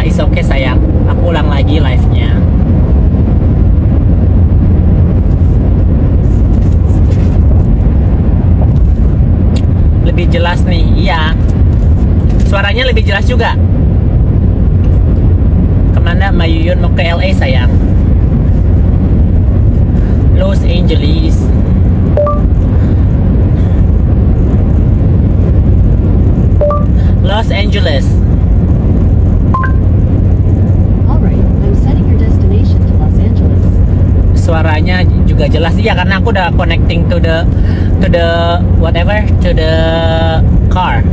apa-apa, is okay sayang. Aku ulang lagi live-nya. Lebih jelas nih, iya. Suaranya lebih jelas juga. Kemana Mbak Yuyun mau ke LA sayang? Los Angeles. Los Angeles. Alright, I'm setting your destination to Los Angeles. Suaranya juga jelas, iya, karena aku udah connecting to the whatever, to the car.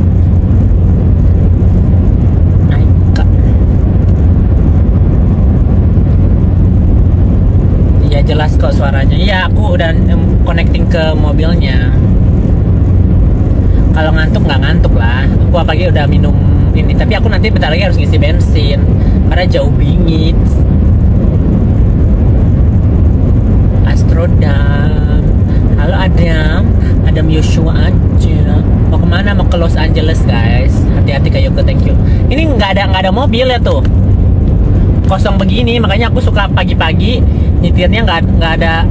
Iya jelas kok suaranya. Iya, aku udah connecting ke mobilnya. Kalau ngantuk nggak ngantuk lah. Aku apalagi udah minum ini. Tapi aku nanti bentar lagi harus ngisi bensin karena jauh bingit. Astrodam. Halo Adam. Adam Joshua aja. Mau kemana? Mau ke Los Angeles guys. Hati-hati kayak Yoko, thank you. Ini nggak ada mobil ya tuh. Kosong begini, makanya aku suka pagi-pagi nyetirnya nggak ada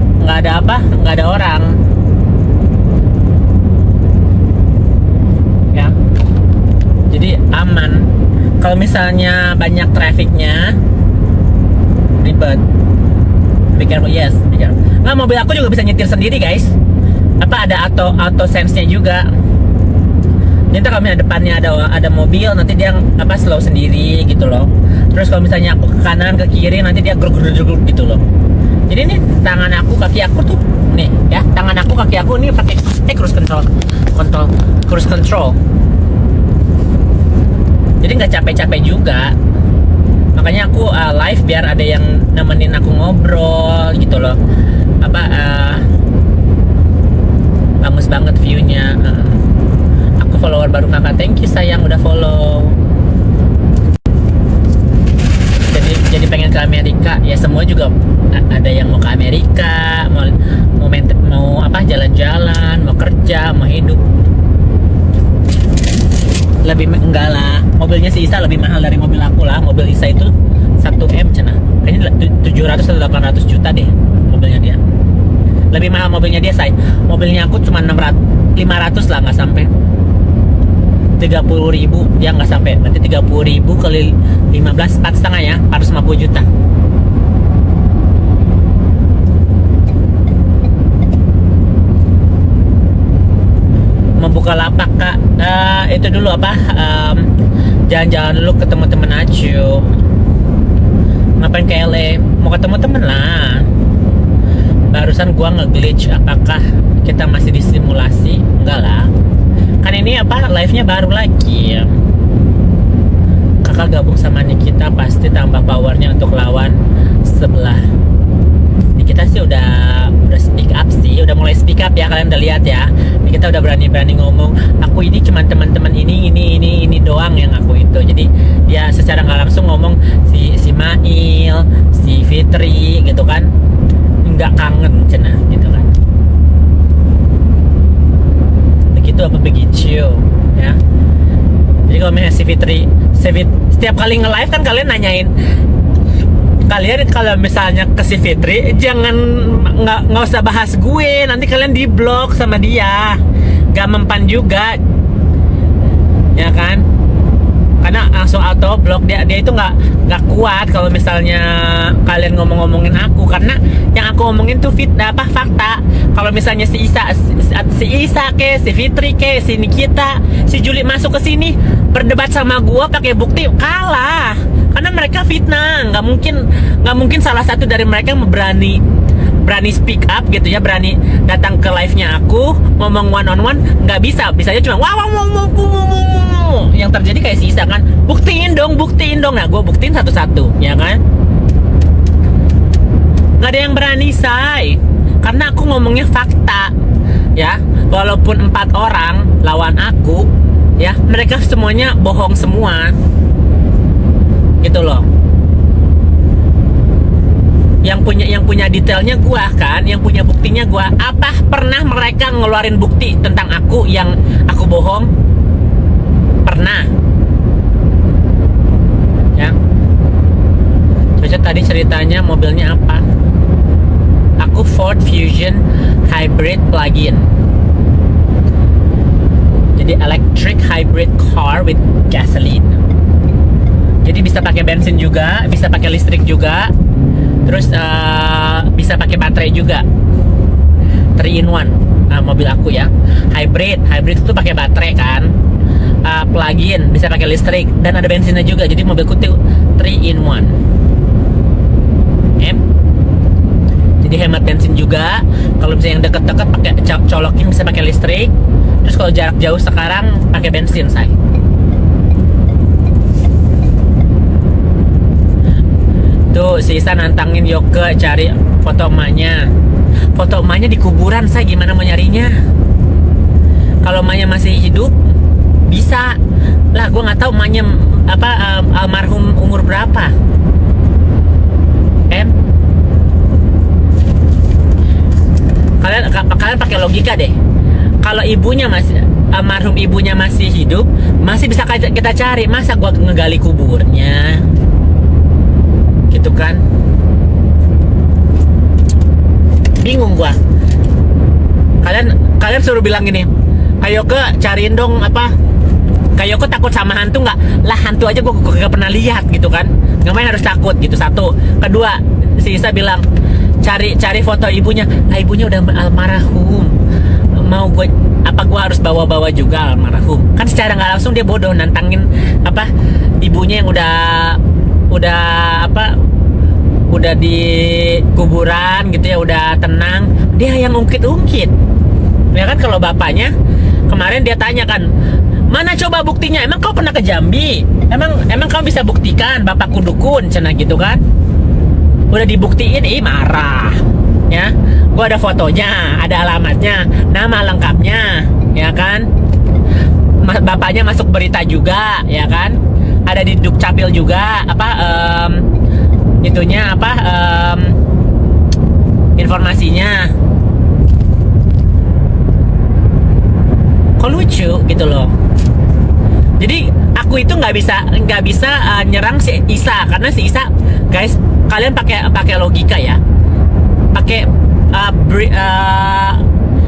orang. Ya. Jadi aman. Kalau misalnya banyak trafficnya ribet. Be careful, yes, be careful. Nah, mobil aku juga bisa nyetir sendiri guys. Apa ada auto sense-nya juga. Jadi kalau misalnya depannya ada mobil, nanti dia slow sendiri gitu loh. Terus kalau misalnya aku ke kanan ke kiri, nanti dia gruk gitu loh. Jadi nih tangan aku kaki aku tuh nih ya, tangan aku kaki aku ini pakai cruise control. Jadi nggak capek-capek juga. Makanya aku live biar ada yang nemenin aku ngobrol gitu loh. Bagus banget view-nya. Aku follower baru kakak, thank you sayang udah follow. Jadi pengen ke Amerika ya, semua juga ada yang mau ke Amerika, mau jalan-jalan, mau kerja, mau hidup. Enggak lah, mobilnya si Isa lebih mahal dari mobil aku lah. Mobil Isa itu 1M cenah, kayaknya 700 atau 800 juta deh mobilnya dia. Lebih mahal mobilnya dia, mobilnya aku cuma 500 lah, nggak sampai 30.000, ya nggak sampai. Berarti 30.000 kali 15, 4,5 ya, 450 juta. Membuka lapak kak, itu dulu jalan-jalan dulu ketemu temen aja. Ngapain ke LA? Mau ketemu temen lah. Barusan gua nge-glitch, apakah kita masih di simulasi? Enggak lah. Kan ini live-nya baru lagi. Kakak gabung sama Nikita pasti tambah powernya untuk lawan sebelah. Nikita sih udah speak up sih, udah mulai speak up ya, kalian udah lihat ya. Nikita udah berani ngomong, aku ini cuma teman-teman ini doang yang aku itu. Jadi dia secara nggak langsung ngomong si Mail, si Fitri gitu kan, nggak kangen cenah gitu kan. Begitu apa begitu ya. Jadi kalau misalnya si Fitri setiap kali nge-live kan kalian nanyain, kalian kalau misalnya ke si Fitri jangan nggak usah bahas gue, nanti kalian di blok sama dia, gak mempan juga ya kan, karena langsung auto blok. Dia itu nggak kuat kalau misalnya kalian ngomongin aku, karena yang aku ngomongin tuh fakta. Kalau misalnya si Isa ke, si Fitri ke, si Nikita, si Juli masuk ke sini berdebat sama gua pakai bukti, kalah. Karena mereka fitnah, nggak mungkin salah satu dari mereka yang berani speak up gitu ya, berani datang ke live-nya aku ngomong one on one, nggak bisa. Bisanya cuma yang terjadi kayak si Isa kan, buktiin dong. Nah gue buktiin satu-satu ya kan, nggak ada yang berani karena aku ngomongnya fakta ya. Walaupun 4 orang lawan aku ya, mereka semuanya bohong semua gitu loh. Yang punya detailnya gua kan, yang punya buktinya gua. Apa pernah mereka ngeluarin bukti tentang aku yang aku bohong? Pernah ya. Fusion tadi ceritanya mobilnya apa? Aku Ford Fusion Hybrid Plug-in. Jadi electric hybrid car with gasoline. Jadi bisa pakai bensin juga, bisa pakai listrik juga, terus bisa pakai baterai juga. 3 in 1 mobil aku ya. Hybrid itu pakai baterai kan. Plug-in bisa pakai listrik dan ada bensinnya juga. Jadi mobilku tuh 3 in 1. Jadi hemat bensin juga. Kalau misalnya yang deket-deket pakai colokin bisa pakai listrik. Terus kalau jarak jauh sekarang pakai bensin, say. Tuh si Isa nantangin Yoke cari foto emaknya. Foto emaknya di kuburan, say. Gimana mau nyarinya? Kalau emaknya masih hidup bisa lah. Gue nggak tahu emaknya almarhum umur berapa. Kalian pakai logika deh. Kalau ibunya masih almarhum ibunya masih hidup, masih bisa kita cari. Masa gua ngegali kuburnya? Gitu kan? Bingung gua. Kalian suruh bilang gini, Kayoko cariin dong Kayoko takut sama hantu nggak? Lah hantu aja gua gak pernah lihat gitu kan. Ngapain harus takut gitu? Satu. Kedua, si Isa bilang cari foto ibunya. Nah, ibunya udah almarhum. Mau gue harus bawa juga almarhum? Kan secara nggak langsung dia bodoh nantangin ibunya yang udah di kuburan gitu ya, udah tenang, dia yang ungkit ya kan. Kalau bapaknya kemarin dia tanya kan, mana coba buktinya, emang kau pernah ke Jambi, emang kau bisa buktikan bapakku dukun, cenah gitu kan. Udah dibuktiin, marah ya. Gua ada fotonya, ada alamatnya, nama lengkapnya ya kan. Bapaknya masuk berita juga ya kan, ada di Dukcapil juga informasinya. Kok lucu gitu loh. Jadi aku itu nggak bisa nyerang si Isa, karena si Isa, guys, kalian pakai logika ya.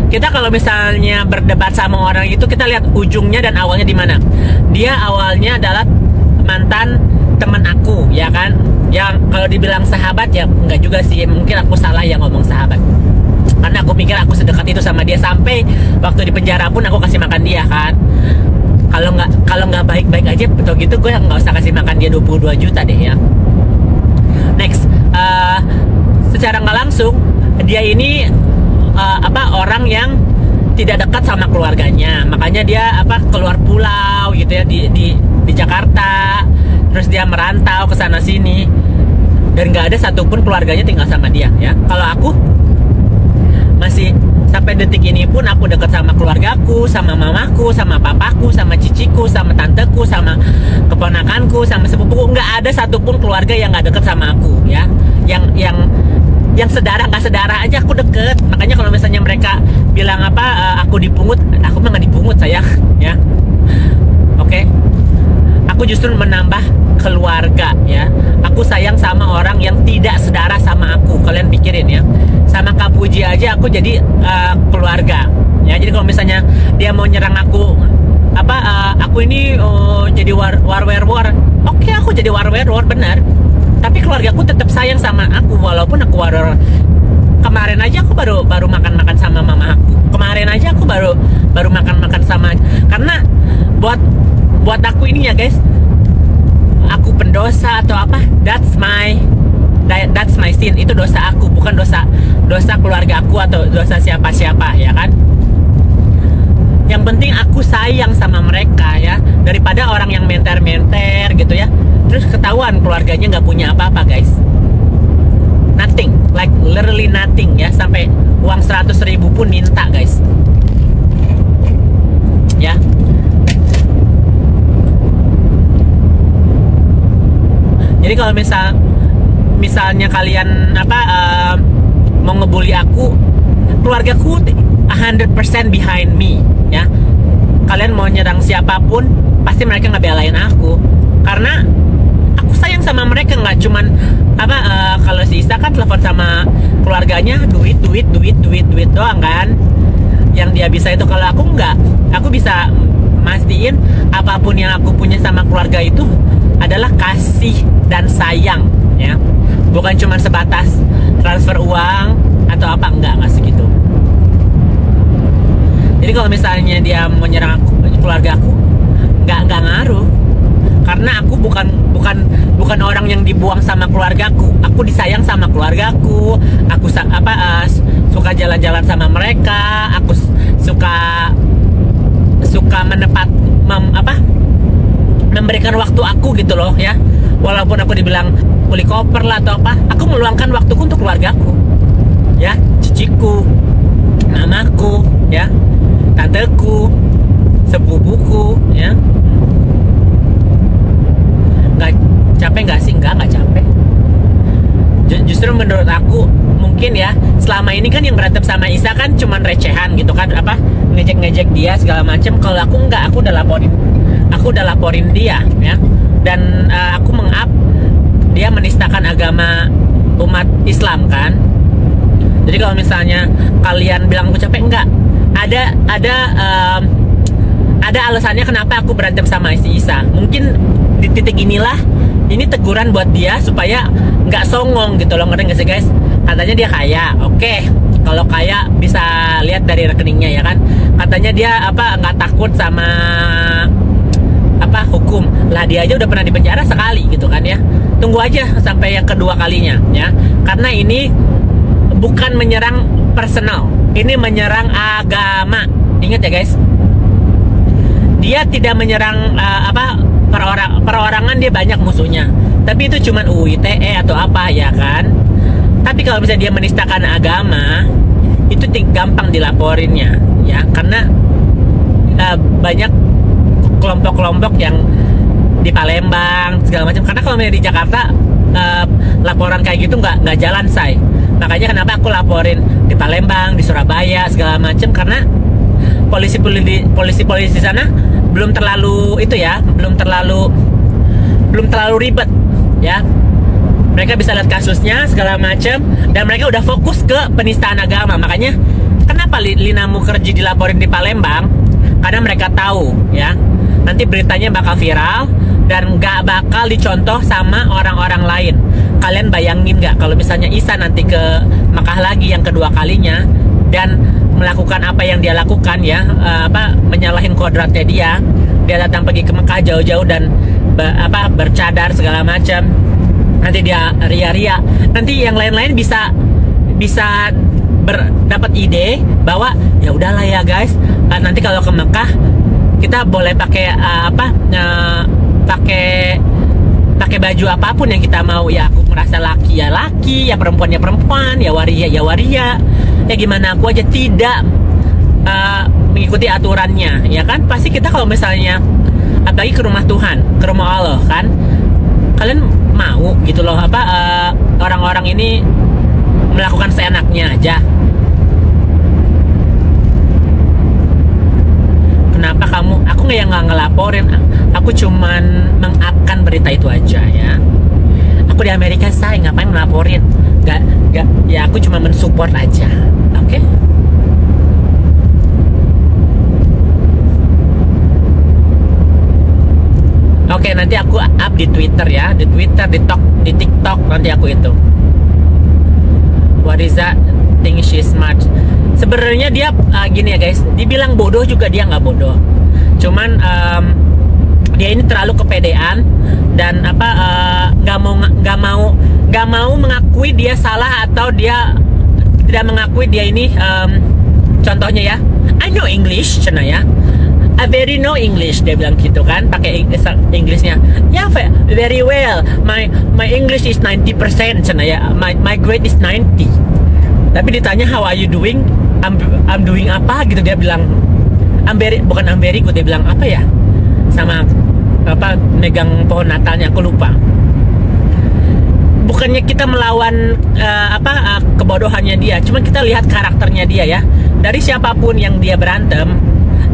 Kita kalau misalnya berdebat sama orang itu, kita lihat ujungnya dan awalnya di mana. Dia awalnya adalah mantan teman aku ya kan. Yang kalau dibilang sahabat ya enggak juga sih, mungkin aku salah yang ngomong sahabat. Karena aku pikir aku sedekat itu sama dia, sampai waktu di penjara pun aku kasih makan dia kan. Kalau nggak baik-baik aja betul gitu, gue nggak usah kasih makan dia 22 juta deh ya. Next, secara nggak langsung dia ini orang yang tidak dekat sama keluarganya, makanya dia keluar pulau gitu ya di Jakarta, terus dia merantau ke sana sini dan nggak ada satupun keluarganya tinggal sama dia ya. Kalau aku masih sampai detik ini pun aku dekat sama keluargaku, sama mamaku, sama papaku, sama ciciku, sama tanteku, sama keponakanku, sama sepupuku. Nggak ada satupun keluarga yang nggak dekat sama aku ya. Yang sedara nggak sedara aja aku deket. Makanya kalau misalnya mereka bilang aku dipungut, aku mah nggak dipungut sayang ya. Oke. Aku justru menambah keluarga ya. Aku sayang sama orang yang tidak sedara sama aku. Kalian pikirin ya. Sama Kak Puji aja aku jadi keluarga ya. Jadi kalau misalnya dia mau nyerang aku aku ini jadi war, oke, aku jadi war benar. Tapi keluargaku tetap sayang sama aku walaupun aku war. Kemarin aja aku baru makan sama mama aku. Kemarin aja aku baru makan sama, karena buat aku ini ya guys, aku pendosa atau that's my sin. Itu dosa aku, bukan dosa keluarga aku atau dosa siapa-siapa ya kan. Yang penting aku sayang sama mereka ya, daripada orang yang menter gitu ya, terus ketahuan keluarganya nggak punya apa-apa guys. Nothing, like literally nothing ya, sampai uang 100.000 pun minta guys ya. Jadi kalau misalnya kalian mau ngebully aku, keluargaku 100% behind me ya. Kalian mau nyerang siapapun pasti mereka ngebelain aku, karena aku sayang sama mereka, nggak cuman apa kalau si Isa kan telepon sama keluarganya duit doang kan yang dia bisa itu. Kalau aku nggak, aku bisa mastiin apapun yang aku punya sama keluarga itu adalah kasih dan sayang ya, bukan cuma sebatas transfer uang atau apa, enggak segitu. Jadi kalau misalnya dia menyerang keluarga aku, nggak ngaruh, karena aku bukan orang yang dibuang sama keluargaku. Aku disayang sama keluargaku. Aku suka jalan-jalan sama mereka. Aku suka memberikan waktu aku gitu loh ya. Walaupun aku dibilang kuli koper lah atau apa, aku meluangkan waktuku untuk keluargaku ya, ciciku, mamaku ya, tanteku, sepupuku ya. Nggak capek nggak sih? Nggak capek. Justru menurut aku mungkin ya, selama ini kan yang berantem sama Isa kan cuman recehan gitu kan, apa ngejek dia segala macem. Kalau aku nggak, aku udah laporin dia ya, dan aku meng-up dia menistakan agama umat Islam kan. Jadi kalau misalnya kalian bilang aku capek, enggak, ada alasannya kenapa aku berantem sama si Isa. Mungkin di titik inilah ini teguran buat dia supaya nggak songong gitu loh, ngerti nggak sih guys? Katanya dia kaya, oke. Kalau kaya bisa lihat dari rekeningnya ya kan. Katanya dia nggak takut sama hukum lah, dia aja udah pernah dipenjara sekali gitu kan ya. Tunggu aja sampai yang kedua kalinya ya, karena ini bukan menyerang personal, ini menyerang agama. Ingat ya guys, dia tidak menyerang perorangan. Dia banyak musuhnya, tapi itu cuman UITE atau apa ya kan. Tapi kalau misalnya dia menistakan agama, itu gampang dilaporinnya ya, karena banyak kelompok-kelompok yang di Palembang segala macam. Karena kalau misalnya di Jakarta laporan kayak gitu nggak jalan, say. Makanya kenapa aku laporin di Palembang, di Surabaya segala macam, karena polisi sana belum terlalu itu ya, belum terlalu ribet ya. Mereka bisa lihat kasusnya segala macam, dan mereka udah fokus ke penistaan agama. Makanya kenapa Lina Mukherjee dilaporin di Palembang, karena mereka tahu ya, nanti beritanya bakal viral dan nggak bakal dicontoh sama orang-orang lain. Kalian bayangin nggak kalau misalnya Isa nanti ke Mekah lagi yang kedua kalinya dan melakukan apa yang dia lakukan ya, menyalahin kodratnya dia datang pergi ke Mekah jauh-jauh dan bercadar segala macam. Nanti dia ria-ria, nanti yang lain-lain bisa dapat ide bahwa ya udahlah ya guys, nanti kalau ke Mekah kita boleh pakai pakai baju apapun yang kita mau ya. Aku merasa laki ya laki, ya perempuan ya perempuan, ya waria ya waria, ya gimana aku aja tidak mengikuti aturannya ya kan. Pasti kita kalau misalnya apalagi ke rumah Tuhan, ke rumah Allah kan, kalian mau gitu loh orang-orang ini melakukan seenaknya aja. Kenapa aku nggak ngelaporin, aku cuman mengupkan berita itu aja ya. Aku di Amerika, saya ngapain ngelaporin? Gak ya, aku cuma mensupport aja. Oke? Oke, nanti aku up di Twitter ya, di TikTok nanti aku itu. What is that? Think she's smart. Sebenarnya dia gini ya guys, dibilang bodoh juga dia nggak bodoh. Cuman dia ini terlalu kepedean dan nggak mau mengakui dia salah, atau dia tidak mengakui dia ini contohnya ya, I know English cina ya. I very know English, dia bilang gitu kan, pakai Inggrisnya. Ya, very well. My English is 90% cina ya. My grade is 90. Tapi ditanya how are you doing? I'm doing apa gitu, dia bilang I'm very good, dia bilang apa ya? Sama megang pohon Natalnya, aku lupa. Bukannya kita melawan kebodohannya dia, cuman kita lihat karakternya dia ya. Dari siapapun yang dia berantem,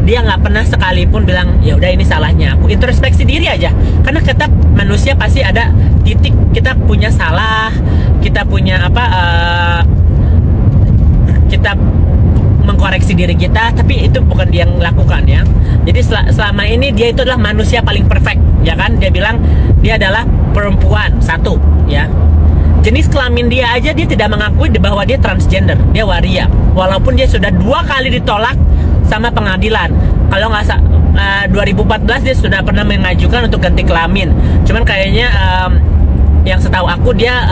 dia nggak pernah sekalipun bilang ya udah ini salahnya aku. Introspeksi diri aja, karena kita manusia pasti ada titik kita punya salah, kita punya kita mengkoreksi diri kita, tapi itu bukan dia yang lakukan ya. Jadi selama ini dia itu adalah manusia paling perfect, ya kan? Dia bilang dia adalah perempuan satu, ya. Jenis kelamin dia aja dia tidak mengakui bahwa dia transgender, dia waria. Walaupun dia sudah 2 kali ditolak sama pengadilan. Kalau nggak 2014 dia sudah pernah mengajukan untuk ganti kelamin. Cuman kayaknya yang setahu aku dia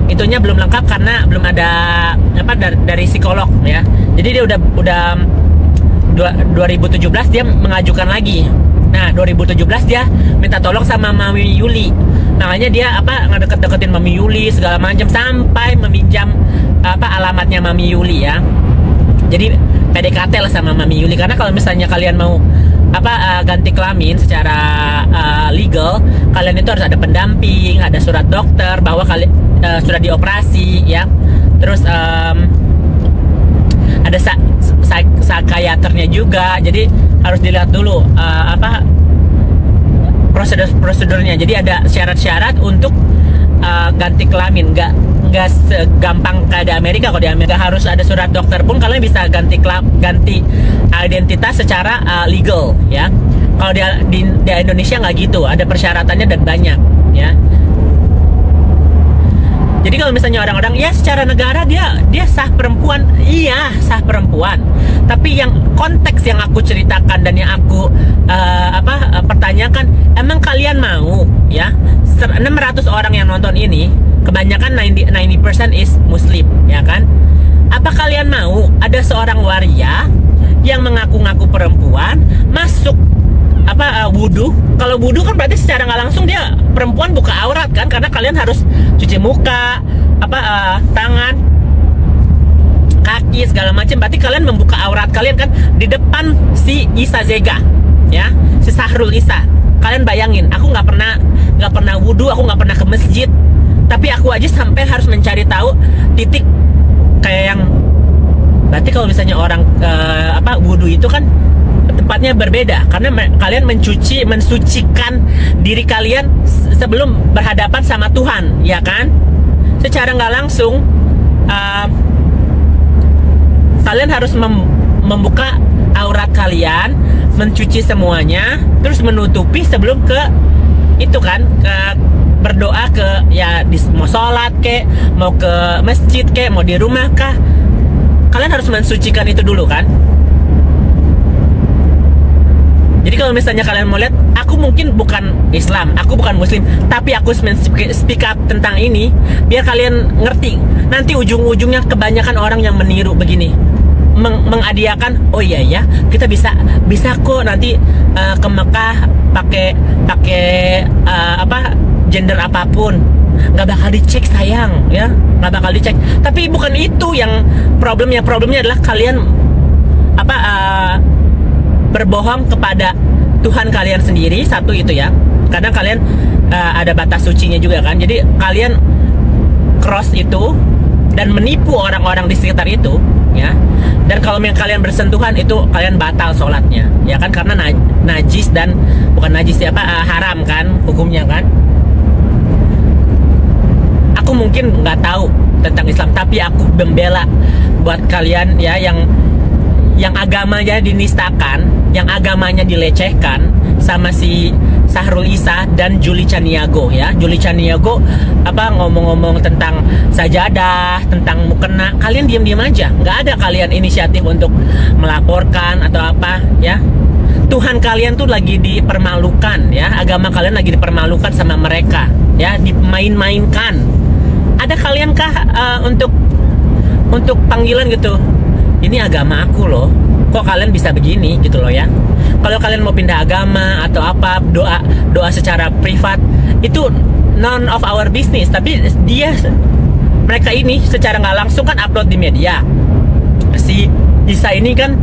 itunya belum lengkap karena belum ada dari psikolog ya. Jadi dia udah 2017 dia mengajukan lagi. Nah 2017 dia minta tolong sama Mami Yuli. Makanya dia ngedeket-deketin Mami Yuli segala macam sampai meminjam alamatnya Mami Yuli ya. Jadi PDKT lah sama Mami Yuli, karena kalau misalnya kalian mau ganti kelamin secara legal, kalian itu harus ada pendamping, ada surat dokter bahwa kalian sudah dioperasi ya. Terus ada psikiaternya juga. Jadi harus dilihat dulu prosedurnya. Jadi ada syarat-syarat untuk ganti kelamin. Nggak segampang kayak di Amerika. Kalau di Amerika harus ada surat dokter pun kalian bisa ganti identitas secara legal ya. Kalau di Indonesia nggak gitu, ada persyaratannya dan banyak ya. Jadi kalau misalnya orang-orang ya secara negara dia sah perempuan, iya sah perempuan. Tapi yang konteks yang aku ceritakan dan yang aku pertanyakan, emang kalian mau ya 600 orang yang nonton ini, kebanyakan 90% is Muslim ya kan? Apa kalian mau ada seorang waria yang mengaku-ngaku perempuan masuk wudhu? Kalau wudhu kan berarti secara nggak langsung dia perempuan buka aurat kan, karena kalian harus cuci muka, tangan, kaki segala macam. Berarti kalian membuka aurat kalian kan di depan si Isa Zega ya, si Sahrul Isa. Kalian bayangin, aku nggak pernah wudhu, aku nggak pernah ke masjid, tapi aku aja sampai harus mencari tahu titik kayak yang berarti kalau misalnya orang wudhu itu kan tempatnya berbeda, karena kalian mensucikan diri kalian sebelum berhadapan sama Tuhan, ya kan? Secara nggak langsung kalian harus membuka aurat kalian, mencuci semuanya, terus menutupi sebelum ke itu kan, ke berdoa ke ya mau sholat kek, mau ke masjid kek, mau di rumah kah, kalian harus mensucikan itu dulu kan. Jadi kalau misalnya kalian mau lihat, aku mungkin bukan Islam, aku bukan Muslim, tapi aku speak up tentang ini biar kalian ngerti. Nanti ujung-ujungnya kebanyakan orang yang meniru begini, mengadiakan, oh iya ya, kita bisa kok nanti ke Mekah pakai gender apapun, nggak bakal dicek sayang ya, nggak bakal dicek. Tapi bukan itu yang problemnya adalah kalian berbohong kepada Tuhan kalian sendiri, satu itu ya. Kadang kalian ada batas sucinya juga kan. Jadi kalian cross itu dan menipu orang-orang di sekitar itu ya. Dan kalau kalian bersentuhan itu kalian batal sholatnya ya kan, karena najis dan bukan najis ya, haram kan hukumnya kan. Aku mungkin nggak tahu tentang Islam, tapi aku membela buat kalian ya yang agamanya dinistakan, yang agamanya dilecehkan sama si Sahrul Isa dan Juli Caniago ya. Juli Caniago ngomong-ngomong tentang sajadah, tentang mukena, kalian diam-diam aja. Nggak ada kalian inisiatif untuk melaporkan atau apa ya. Tuhan kalian tuh lagi dipermalukan ya, agama kalian lagi dipermalukan sama mereka ya, dimain-mainkan. Ada kalian kah untuk panggilan gitu? Ini agama aku loh, kok kalian bisa begini gitu loh ya. Kalau kalian mau pindah agama atau apa, doa secara privat itu none of our business. Tapi mereka ini secara nggak langsung kan upload di media. Si Isa ini kan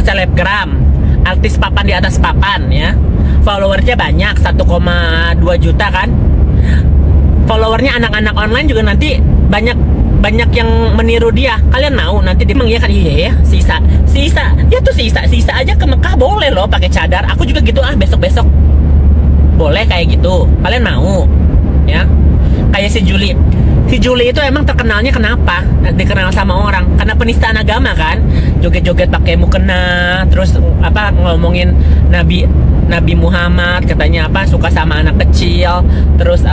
selebgram, artis papan di atas papan ya. Followernya banyak, 1,2 juta kan. Followernya anak-anak online juga nanti banyak yang meniru dia. Kalian mau nanti dia mengiyakan, iya ya si Isa dia tuh si boleh loh pakai cadar. Aku juga gitu besok-besok boleh kayak gitu. Kalian mau? Ya. Kayak si Juli. Si Juli itu emang terkenalnya kenapa? Dikenal sama orang karena penistaan agama kan. Joget-joget pakai mukena, terus apa ngomongin Nabi Muhammad, katanya apa suka sama anak kecil, terus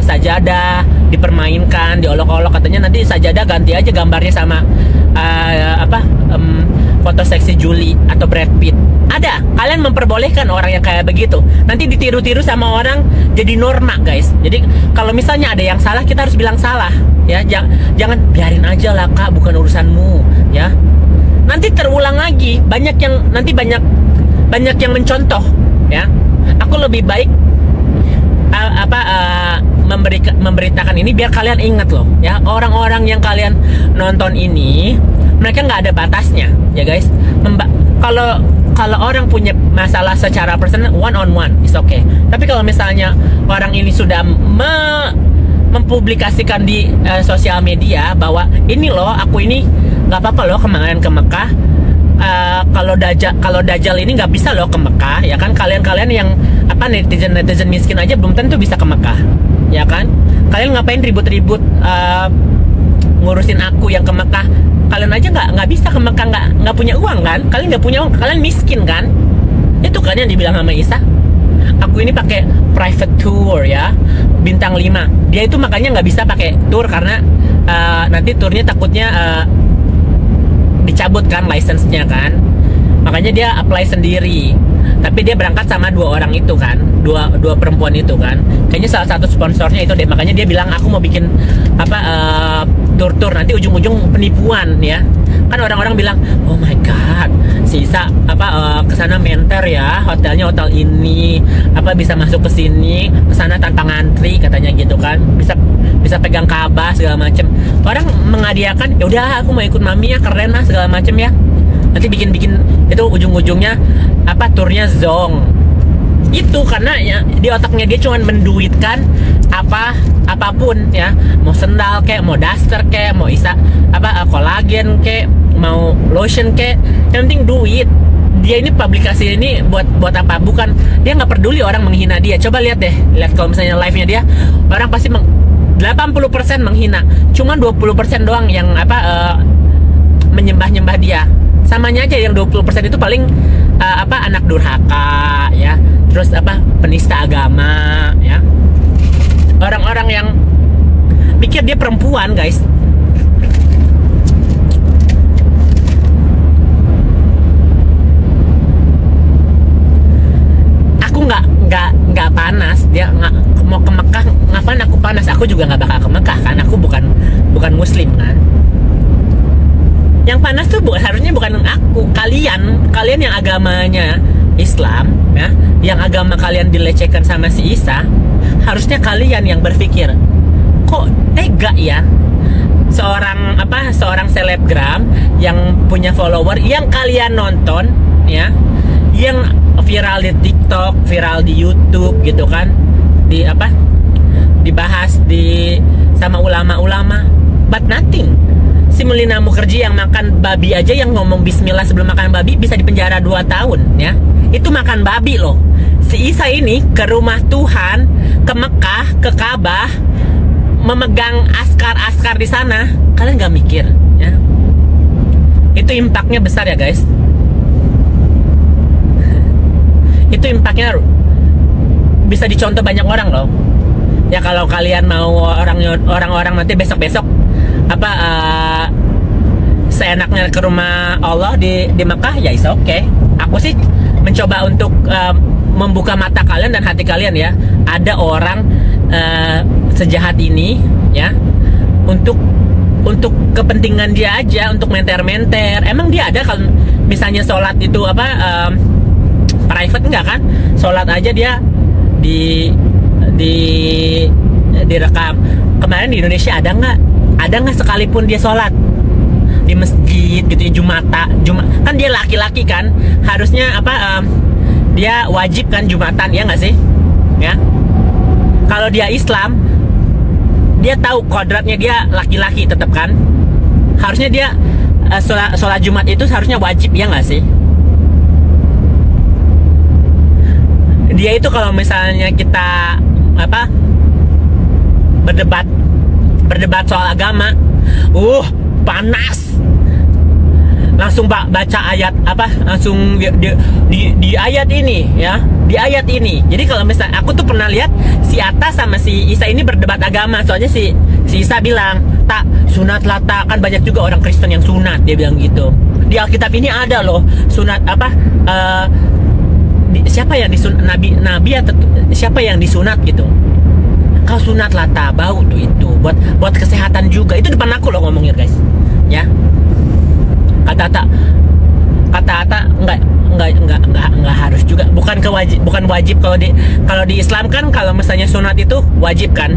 sajadah dipermainkan, diolok-olok, katanya nanti sajadah ganti aja gambarnya sama foto seksi Juli atau Brad Pitt. Ada, kalian memperbolehkan orang yang kayak begitu. Nanti ditiru-tiru sama orang jadi norma, guys. Jadi kalau misalnya ada yang salah, kita harus bilang salah, ya. Jangan biarin aja lah kak, bukan urusanmu, ya. Nanti terulang lagi, banyak yang mencontoh, ya. Aku lebih baik memberitakan ini biar kalian ingat loh, ya. Orang-orang yang kalian nonton ini, mereka nggak ada batasnya, ya guys. Kalau orang punya masalah secara personal, one on one is okay. Tapi kalau misalnya orang ini sudah mempublikasikan di sosial media bahwa ini loh, aku ini nggak apa-apa loh kemarin ke Mekah. Kalau Dajjal ini nggak bisa loh ke Mekah, ya kan? Kalian yang netizen miskin aja belum tentu bisa ke Mekah, ya kan? Kalian ngapain ribut-ribut ngurusin aku yang ke Mekah? Kalian aja nggak bisa ke Mekah, nggak punya uang kan? Kalian nggak punya uang, kalian miskin kan? Itu kan yang dibilang sama Isa. Aku ini pakai private tour, ya, bintang 5. Dia itu makanya nggak bisa pakai tour karena nanti turnya takutnya dicabut kan license-nya kan. Makanya dia apply sendiri. Tapi dia berangkat sama 2 orang itu kan, dua perempuan itu kan. Kayaknya salah satu sponsornya itu deh. Makanya dia bilang aku mau bikin tur nanti ujung-ujung penipuan, ya. Kan orang-orang bilang, oh my god, si Isa kesana menter ya, hotelnya hotel ini, bisa masuk ke sini, kesana tanpa ngantri katanya gitu kan, bisa pegang Ka'bah segala macem. Orang menghadiahkan, ya udah aku mau ikut mami ya, keren lah segala macem ya. Nanti bikin itu ujung-ujungnya turnya zong. Itu karena ya di otaknya dia cuma menduitkan apapun, ya. Mau sendal kek, mau daster kek, mau kolagen kek, mau lotion kek, yang penting duit. Dia ini publikasi ini buat apa? Bukan, dia nggak peduli orang menghina dia. Coba lihat kalau misalnya live-nya dia, orang pasti 80% menghina, cuma 20% doang yang menyembah dia. Samanya aja, yang 20% itu paling anak durhaka, ya, terus penista agama, ya, orang-orang yang pikir dia perempuan, guys. Aku nggak panas, dia nggak mau ke Mekah. Ngapain aku panas? Aku juga nggak bakal ke Mekah kan, aku bukan muslim kan. Yang panas tuh harusnya bukan aku, kalian yang agamanya Islam, ya, yang agama kalian dilecehkan sama si Isa. Harusnya kalian yang berpikir, kok tega ya seorang selebgram yang punya follower yang kalian nonton, ya, yang viral di TikTok, viral di YouTube gitu kan, dibahas sama ulama-ulama, but nothing. Si Melina Mukherjee yang makan babi aja, yang ngomong bismillah sebelum makan babi, bisa dipenjara 2 tahun, ya. Itu makan babi loh. Si Isa ini ke rumah Tuhan, ke Mekah, ke Ka'bah, memegang askar di sana. Kalian nggak mikir, ya? Itu impactnya besar ya guys. Itu impactnya bisa dicontoh banyak orang loh. Ya kalau kalian mau orang-orang nanti besok-besok seenaknya ke rumah Allah di Mekah, ya is okay. Aku sih mencoba untuk membuka mata kalian dan hati kalian, ya. Ada orang sejahat ini, ya, untuk kepentingan dia aja, untuk menter-menter. Emang dia ada kalau misalnya sholat itu private enggak kan? Sholat aja dia direkam. Kemarin di Indonesia ada nggak sekalipun dia sholat di masjid gitu ya, Jumat kan dia laki-laki kan, harusnya dia wajib kan Jumatan, ya nggak sih, ya. Kalau dia Islam, dia tahu kodratnya dia laki-laki tetap kan, harusnya dia sholat Jumat itu harusnya wajib, ya nggak sih. dia itu kalau misalnya kita apa berdebat soal agama, panas. Langsung baca ayat apa, langsung di ayat ini ya, di ayat ini. Jadi kalau misalnya aku tuh pernah lihat si Atta sama si Isa ini berdebat agama. Soalnya si Isa bilang, tak sunat lah tak, kan banyak juga orang Kristen yang sunat, dia bilang gitu. Di Alkitab ini ada loh sunat apa, siapa yang disunat, nabi atau siapa yang disunat gitu. Kau sunat lah tak, bau tuh itu buat kesehatan juga. Itu depan aku loh ngomongnya guys ya. Kata Atta enggak harus juga, bukan wajib. Kalau di Islam kan kalau misalnya sunat itu wajib kan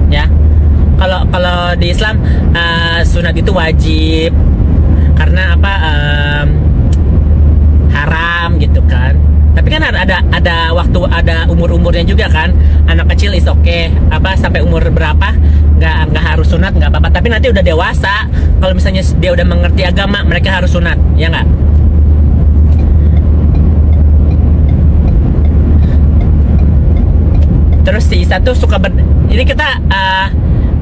ya. Kalau di Islam sunat itu wajib karena apa, haram gitu kan. Tapi kan ada waktu, ada umurnya juga kan. Anak kecil is okay, apa sampai umur berapa nggak harus sunat, nggak apa-apa. Tapi nanti udah dewasa, kalau misalnya dia udah mengerti agama, mereka harus sunat, ya nggak? Terus si Isa tuh suka jadi kita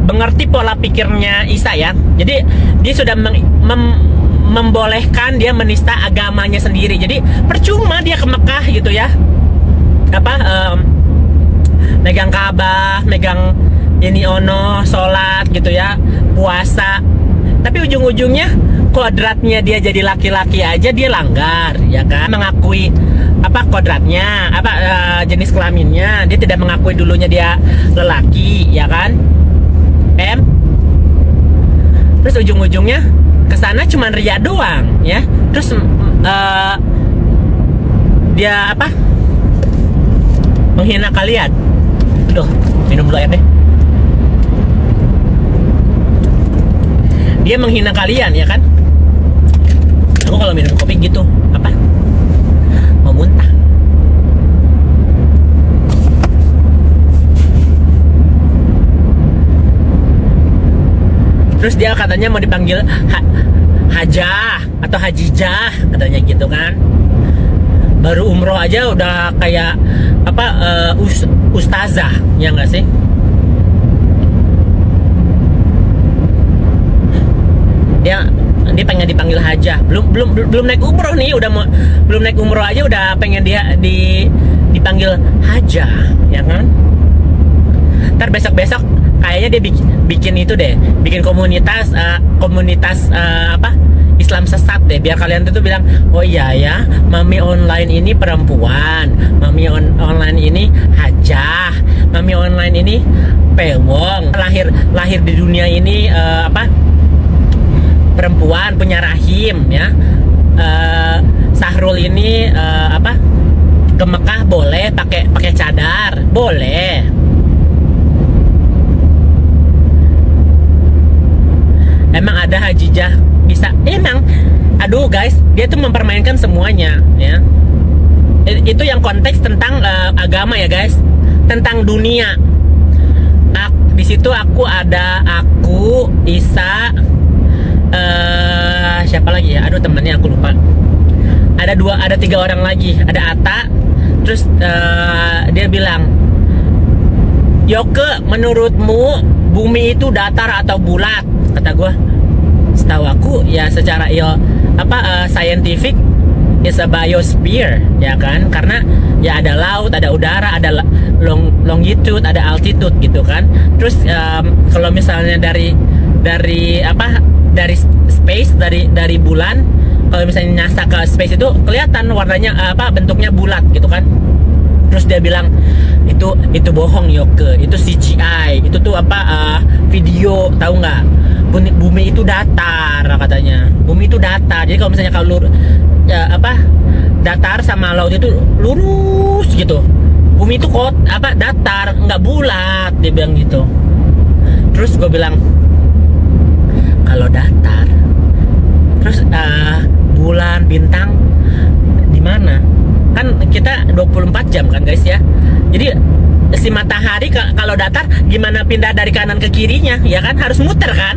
mengerti pola pikirnya Isa ya. Jadi dia sudah membolehkan dia menista agamanya sendiri. Jadi percuma dia ke Mekah gitu ya, apa megang Ka'bah, megang ini sholat gitu ya, puasa. Tapi ujung-ujungnya kodratnya dia jadi laki-laki aja dia langgar ya kan. Mengakui apa kodratnya, apa jenis kelaminnya, dia tidak mengakui dulunya dia lelaki ya kan. Terus ujung-ujungnya kesana cuman ria doang ya. Terus dia apa, menghina kalian. Duh, minum dulu air deh. Dia menghina kalian ya kan. Aku kalau minum kopi gitu apa, mau muntah. Terus dia katanya mau dipanggil Hajah atau Hajijah katanya gitu kan. Baru umroh aja udah kayak apa, ustazah ya nggak sih? Dia pengen dipanggil Hajah. Belum naik umroh nih, belum naik umroh aja udah pengen dia dipanggil Hajah ya kan. Ntar besok kayaknya dia bikin itu deh, bikin komunitas apa, Islam sesat deh, biar kalian tuh bilang, oh iya ya, mami online ini perempuan, mami online ini Hajah, mami online ini pewong, lahir di dunia ini apa, perempuan punya rahim ya. Sahrul ini apa, ke Mekah boleh pakai cadar, boleh. Emang ada Hajijah bisa, emang aduh guys, dia tuh mempermainkan semuanya ya. Itu yang konteks tentang agama ya guys, tentang dunia. Di situ aku Isa, siapa lagi ya, aduh temannya aku lupa. Ada 3 orang lagi, ada Atta. Terus dia bilang, Yoke, menurutmu bumi itu datar atau bulat? Kata gue, setahu aku ya secara scientific is a biosphere ya kan, karena ya ada laut, ada udara, ada longitude, ada altitude gitu kan. Terus kalau misalnya dari space, dari bulan, kalau misalnya nyasar ke space itu kelihatan warnanya bentuknya bulat gitu kan. Terus dia bilang itu bohong Yoke, itu CGI, itu tuh video, tahu nggak? Bumi itu datar katanya. Bumi itu datar. Jadi kalau misalnya datar sama laut itu lurus gitu. Bumi itu datar, nggak bulat, dia bilang gitu. Terus gue bilang, kalau datar, terus bulan, bintang di mana? Kan kita 24 jam kan guys ya. Jadi si matahari kalau datar gimana pindah dari kanan ke kirinya ya kan, harus muter kan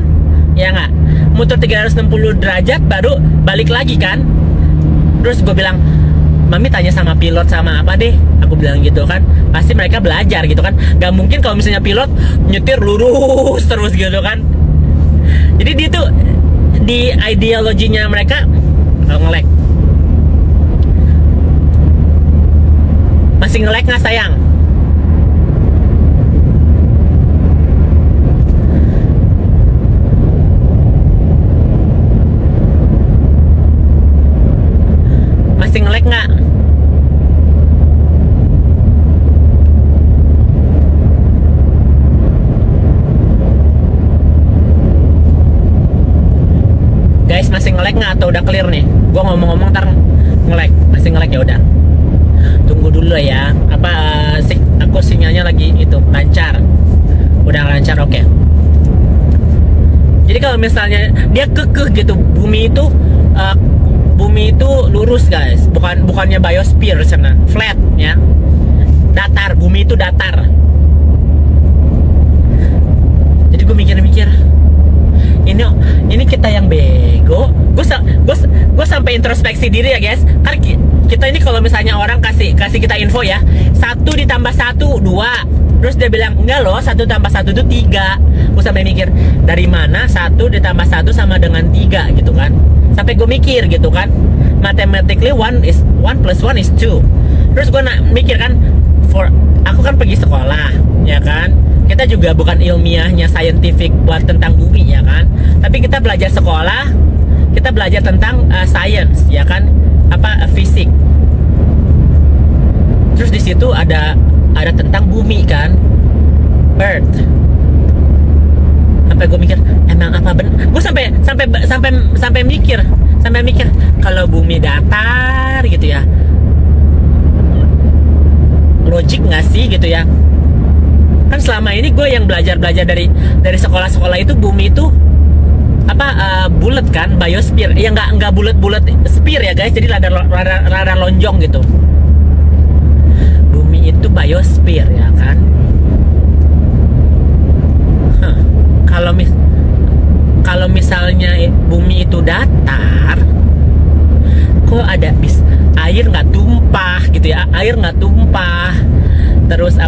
ya nggak, muter 360 derajat baru balik lagi kan. Terus gue bilang Mami tanya sama pilot sama apa deh, aku bilang gitu kan. Pasti mereka belajar gitu kan. Gak mungkin kalau misalnya pilot nyetir lurus terus gitu kan. Jadi dia tuh di ideologinya mereka nge-lag. Masih nge-lag nggak sayang? Masih nge-lag nggak? Guys, masih nge-lag nggak atau udah clear nih? Gua ngomong-ngomong ntar nge-lag. Masih nge-lag ya udah. Tunggu dulu ya. Apa aku sinyalnya lagi itu lancar. Udah lancar, oke. Jadi kalau misalnya dia kekeh gitu, bumi itu lurus guys, bukannya biosphere sana, flat ya, datar, bumi itu datar. Jadi gue mikir-mikir, ini kita yang bego. Gue sampai introspeksi diri ya guys. Kan kita ini kalau misalnya orang kasih kita info ya, 1 ditambah 1 2, terus dia bilang enggak loh, 1 tambah 1 itu 3. Gue sampai mikir, dari mana 1 ditambah 1 sama dengan 3 gitu kan. Sampai gue mikir gitu kan, mathematically 1 plus 1 is 2. Terus gue mikir kan, aku kan pergi sekolah ya kan. Kita juga bukan ilmiahnya scientific buat tentang bumi ya kan, tapi kita belajar sekolah, kita belajar tentang science ya kan, fisik. Terus di situ ada tentang bumi kan, earth. Sampai gue mikir, emang apa benar? Gue sampai mikir kalau bumi datar gitu ya, logik nggak sih gitu ya? Kan selama ini gue yang belajar dari sekolah-sekolah itu bumi itu bulat kan, biosphere. Ya nggak bulat sphere ya guys, jadi rada lonjong gitu. Bumi itu biosphere ya kan. Kalau misalnya bumi itu datar, kok ada air nggak tumpah gitu ya, air nggak tumpah. Terus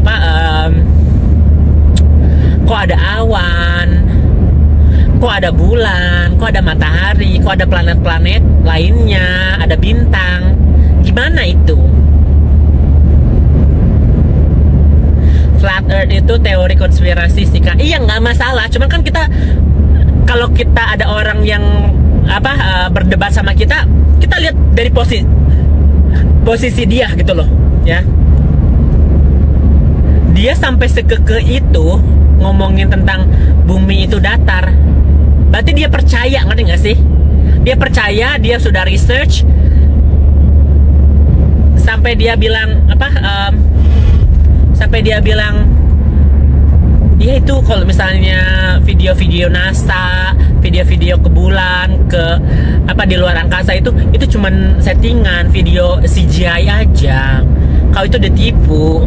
kok ada awan, kok ada bulan, kok ada matahari, kok ada planet-planet lainnya, ada bintang. Gimana itu? Flat Earth itu teori konspirasi sih Kak. Iya nggak masalah, cuman kan kalau kita ada orang yang berdebat sama kita lihat dari posisi dia gitu loh ya. Dia sampai sekeke itu ngomongin tentang bumi itu datar. Berarti dia percaya, ngerti nggak sih? Dia percaya, dia sudah research sampai dia bilang ya itu kalau misalnya video-video NASA, video-video ke bulan, di luar angkasa itu cuman settingan, video CGI aja. Kalau itu udah tipu.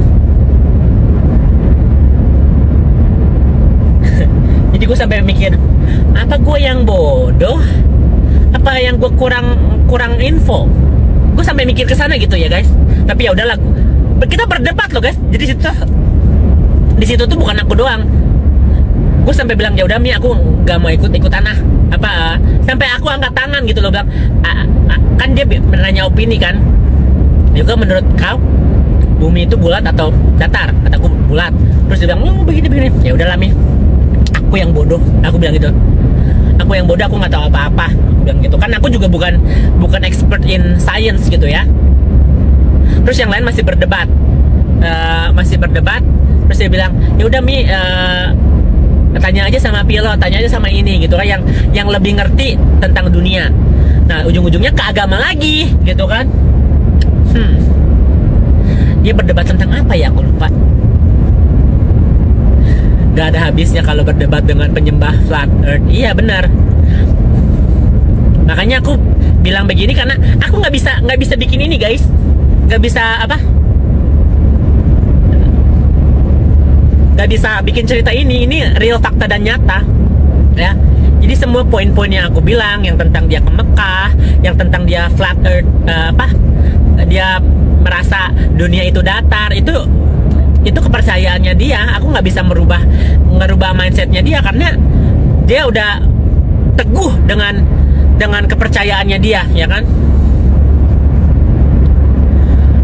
Jadi gue sampai mikir, apa gue yang bodoh? Apa yang gue kurang info? Gue sampai mikir ke sana gitu ya guys. Tapi ya udahlah, kita berdebat loh guys. Jadi di situ tuh bukan aku doang. Gue sampai bilang ya udah Mi, aku gak mau ikutan sampai aku angkat tangan gitu loh, bilang kan dia menanya opini kan. Juga menurut kau bumi itu bulat atau datar? Kataku bulat. Terus dia bilang begini. Ya udahlah Mi, aku yang bodoh, aku bilang gitu. Aku yang bodoh, aku nggak tahu apa-apa, aku bilang gitu. Kan aku juga bukan expert in science gitu ya. Terus yang lain masih berdebat. Terus dia bilang, ya udah Mi, tanya aja sama pilot, tanya aja sama ini gitu kan, yang lebih ngerti tentang dunia. Nah ujung-ujungnya ke agama lagi gitu kan. Dia berdebat tentang apa ya, aku lupa. Gak ada habisnya kalau berdebat dengan penyembah flat earth. Iya benar. Makanya aku bilang begini karena aku nggak bisa bikin ini guys, nggak bisa bikin cerita ini real fakta dan nyata ya. Jadi semua poin-poin yang aku bilang, yang tentang dia ke Mekah, yang tentang dia flat earth, dia merasa dunia itu datar, itu kepercayaannya dia. Aku nggak bisa ngerubah mindsetnya dia, karena dia udah teguh dengan kepercayaannya dia, ya kan.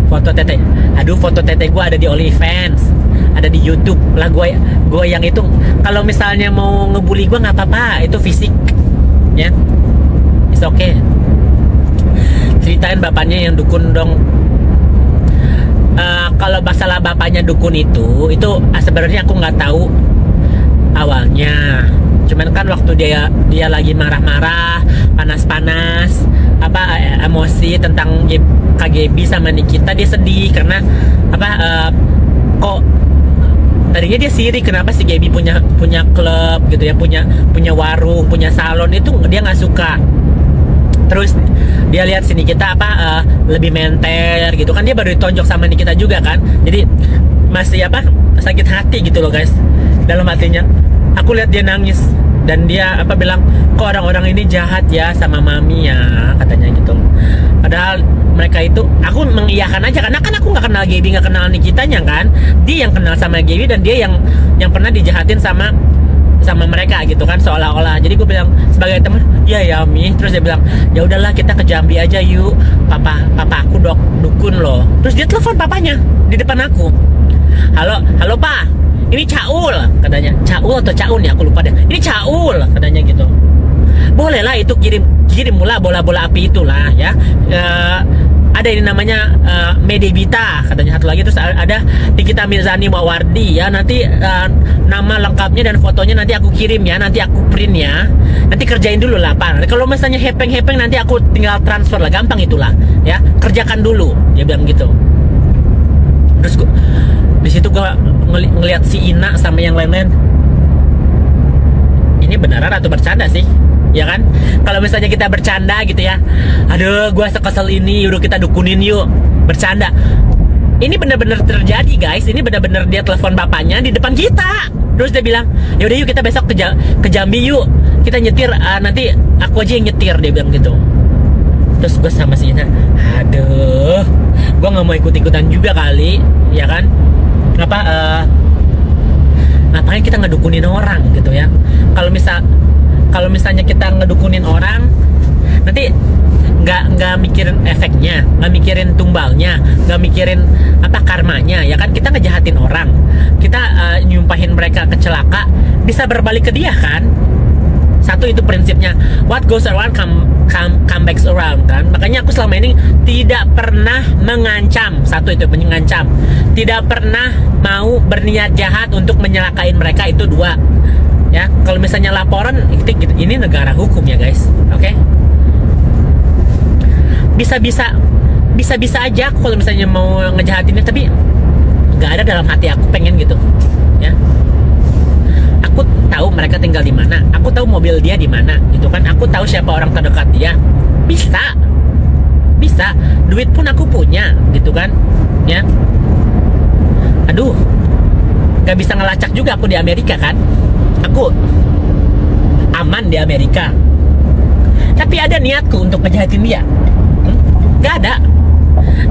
Foto tete gue ada di OnlyFans, ada di YouTube lah. Gue yang itu, kalau misalnya mau ngebully gue nggak apa-apa, itu fisik, ya, it's okay. Ceritain bapaknya yang dukun dong. Kalau masalah bapaknya dukun itu sebenarnya aku nggak tahu awalnya. Cuman kan waktu dia lagi marah-marah, panas-panas, emosi tentang KGB sama Nikita, dia sedih karena kok tadinya dia sirik kenapa si Gaby punya klub gitu ya, punya warung, punya salon, itu dia nggak suka. Terus dia lihat si Nikita lebih menter gitu kan, dia baru ditonjok sama Nikita juga kan, jadi masih sakit hati gitu loh guys. Dalam hatinya aku lihat dia nangis, dan dia bilang, kok orang-orang ini jahat ya sama mami ya, katanya gitu. Padahal mereka itu, aku mengiyakan aja karena kan aku nggak kenal Gaby, nggak kenal Nikitanya kan. Dia yang kenal sama Gaby, dan dia yang pernah dijahatin sama mereka gitu kan, seolah-olah. Jadi gue bilang sebagai teman, ya Mi. Terus dia bilang, ya udahlah kita ke Jambi aja yuk, papa aku dukun loh. Terus dia telepon papanya di depan aku, halo pak, ini Caul katanya. Caul atau Caun ya, aku lupa deh. Ini Caul katanya gitu. Boleh lah itu kirim mula bola api itulah ya. Ada ini namanya Medebita katanya, satu lagi. Terus ada Nikita Mirzani Mawardi ya. Nanti nama lengkapnya dan fotonya nanti aku kirim ya, nanti aku print ya. Nanti kerjain dulu lah Pak. Kalau misalnya hepeng nanti aku tinggal transfer lah, gampang itulah ya. Kerjakan dulu, dia bilang gitu. Terus di situ gua ngelihat si Ina sama yang lain-lain. Ini beneran atau bercanda sih? Ya kan, kalau misalnya kita bercanda gitu ya, aduh gua sekesel ini, yaudah kita dukunin yuk, bercanda. Ini bener-bener terjadi guys, ini bener-bener dia telepon bapaknya di depan kita. Terus dia bilang, yaudah yuk kita besok ke Jambi yuk, kita nyetir, nanti aku aja yang nyetir, dia bilang gitu. Terus gue sama si Ina, aduh, gue nggak mau ikut-ikutan juga kali, ya kan? Ngapain kita ngedukunin orang gitu ya? Kalau misalnya kita ngedukunin orang, nanti nggak mikirin efeknya, nggak mikirin tumbalnya, nggak mikirin karmanya, ya kan? Kita ngejahatin orang, kita nyumpahin mereka kecelaka, bisa berbalik ke dia kan? Satu itu prinsipnya, what goes around come back around kan. Makanya aku selama ini tidak pernah mengancam. Satu itu mengancam, tidak pernah mau berniat jahat untuk menyelakain mereka, itu dua. Ya, kalau misalnya laporan, ini negara hukum ya guys, oke? Bisa aja kalau misalnya mau ngejahatinnya, tapi nggak ada dalam hati aku pengen gitu, ya. Aku tahu mereka tinggal di mana, aku tahu mobil dia di mana, gitu kan? Aku tahu siapa orang terdekat dia, bisa, duit pun aku punya, gitu kan? Ya, aduh, nggak bisa ngelacak juga aku di Amerika kan? Aku aman di Amerika, tapi ada niatku untuk ngejahatin dia? Gak ada.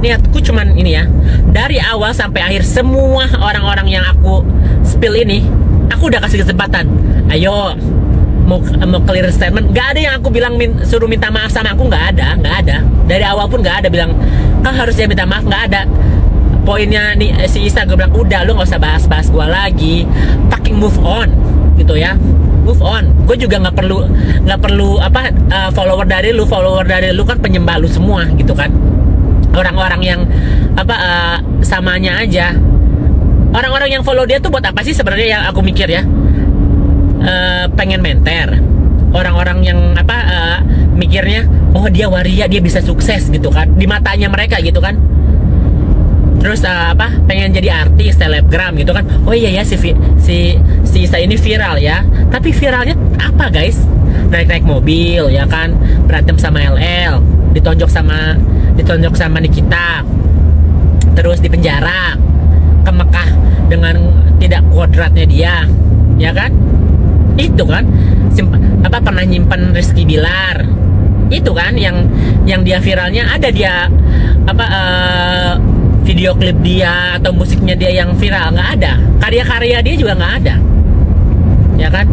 Niatku cuman ini ya, dari awal sampai akhir semua orang-orang yang aku spill ini, aku udah kasih kesempatan. Ayo, mau clear statement. Gak ada yang aku bilang suruh minta maaf sama aku, gak ada. Dari awal pun gak ada bilang kan harusnya minta maaf, gak ada. Poinnya nih si Isa, gue bilang udah, lu nggak usah bahas gue lagi, fucking move on gitu ya, move on. Gue juga nggak perlu follower dari lu kan penyembah lu semua gitu kan. Orang-orang yang samanya aja, orang-orang yang follow dia tuh buat apa sih sebenarnya, yang aku mikir ya, pengen menter. Orang-orang yang mikirnya, oh dia waria, dia bisa sukses gitu kan di matanya mereka gitu kan. Terus pengen jadi artis, selebgram gitu kan. Oh iya ya, si Isa ini viral ya. Tapi viralnya apa guys? Naik mobil ya kan, berantem sama LL, ditonjok sama Nikita, terus di penjara, ke Mekah dengan tidak kodratnya dia, ya kan? Itu kan pernah nyimpan Rizky Bilar, itu kan yang dia viralnya, ada dia apa video klip dia atau musiknya dia yang viral, nggak ada. Karya-karya dia juga nggak ada, ya kan?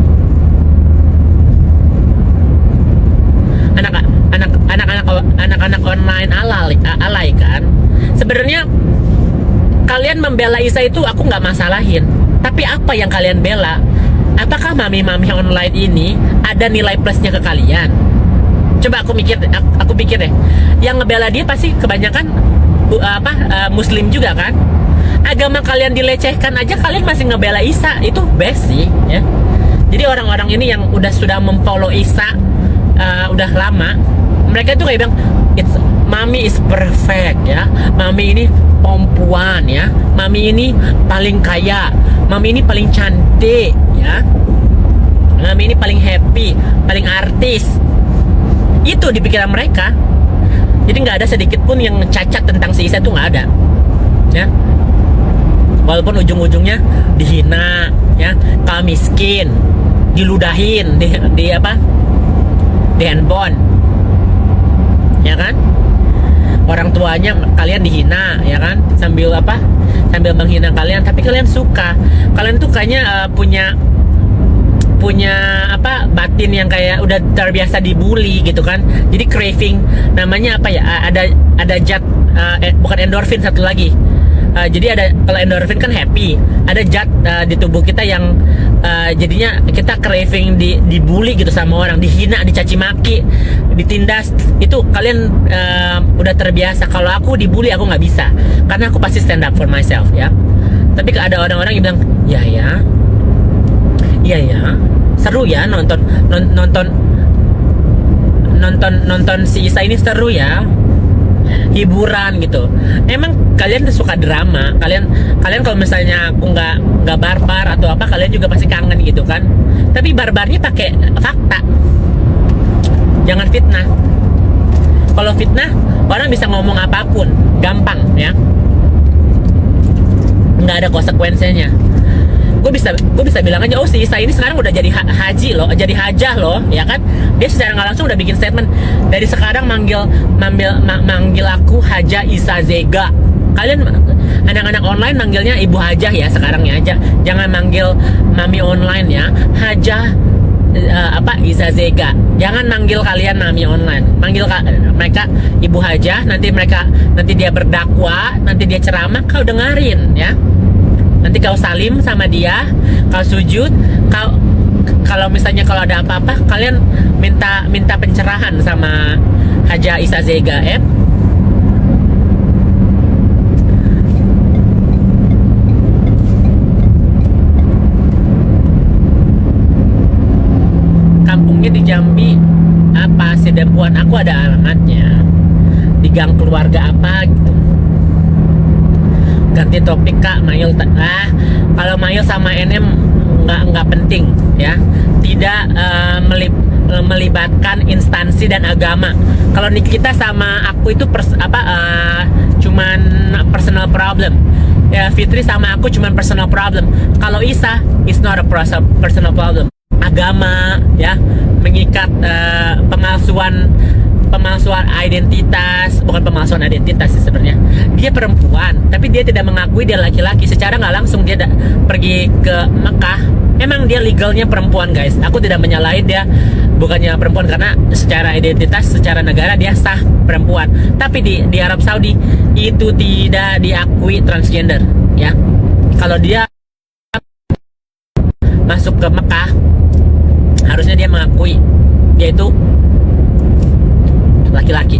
Anak-anak online alay kan. Sebenarnya kalian membela Isa itu aku nggak masalahin, tapi apa yang kalian bela? Apakah mami-mami online ini ada nilai plusnya ke kalian? Coba aku pikir deh, yang ngebela dia pasti kebanyakan Muslim juga kan. Agama kalian dilecehkan aja kalian masih ngebela Isa, itu best sih ya. Jadi orang-orang ini yang sudah memfollow Isa udah lama, mereka tuh kayak bilang mami is perfect ya, mami ini perempuan ya, mami ini paling kaya, mami ini paling cantik ya, mami ini paling happy, paling artis. Itu di pikiran mereka. Jadi nggak ada sedikit pun yang cacat tentang si Isa, tuh nggak ada ya. Walaupun ujung-ujungnya dihina ya, kalau miskin diludahin di handphone ya kan, orang tuanya kalian dihina ya kan, sambil menghina kalian, tapi kalian suka. Kalian tuh kayaknya punya batin yang kayak udah terbiasa dibully gitu kan. Jadi craving, namanya apa ya, ada zat bukan endorfin, satu lagi. Jadi ada, kalau endorfin kan happy, ada zat di tubuh kita yang jadinya kita craving dibully gitu sama orang, dihina, dicaci maki, ditindas. Itu kalian udah terbiasa. Kalau aku dibully aku nggak bisa, karena aku pasti stand up for myself ya. Tapi ada orang-orang yang bilang iya ya, seru ya nonton si Isa ini, seru ya, hiburan gitu. Emang kalian tuh suka drama, kalian kalau misalnya aku nggak barbar atau apa, kalian juga pasti kangen gitu kan. Tapi barbarnya pakai fakta, jangan fitnah. Kalau fitnah, orang bisa ngomong apapun, gampang ya, nggak ada konsekuensinya. Gue bisa bilang aja, oh si Isa ini sekarang udah jadi haji loh, jadi hajah loh, ya kan? Dia secara nggak langsung udah bikin statement, dari sekarang manggil aku Haja Isa Zega. Kalian anak-anak online manggilnya Ibu Hajah ya sekarang ya, aja jangan manggil mami online ya, Hajah Isa Zega. Jangan manggil kalian mami online, manggil mereka Ibu Hajah. Nanti dia berdakwah, nanti dia ceramah, kau dengerin ya. Nanti kau salim sama dia, kau sujud, kalau misalnya kalau ada apa-apa, kalian minta pencerahan sama Haja Isa Zega ya. Kampungnya di Jambi apa, Sidempuan, aku ada alamatnya. Di gang keluarga apa gitu. Ganti topik Kak, Mayul. Kalau Mayul sama NM nggak penting ya, tidak melibatkan instansi dan agama. Kalau Nikita sama aku itu cuman personal problem ya, Fitri sama aku cuman personal problem. Kalau Isa is not a personal problem. Agama ya, mengikat pemalsuan identitas, bukan pemalsuan identitas sih sebenarnya. Dia perempuan, tapi dia tidak mengakui dia laki-laki. Secara nggak langsung dia pergi ke Mekah. Emang dia legalnya perempuan guys. Aku tidak menyalahi dia bukannya perempuan, karena secara identitas, secara negara dia sah perempuan. Tapi di Arab Saudi itu tidak diakui transgender ya. Kalau dia masuk ke Mekah, harusnya dia mengakui dia itu laki-laki.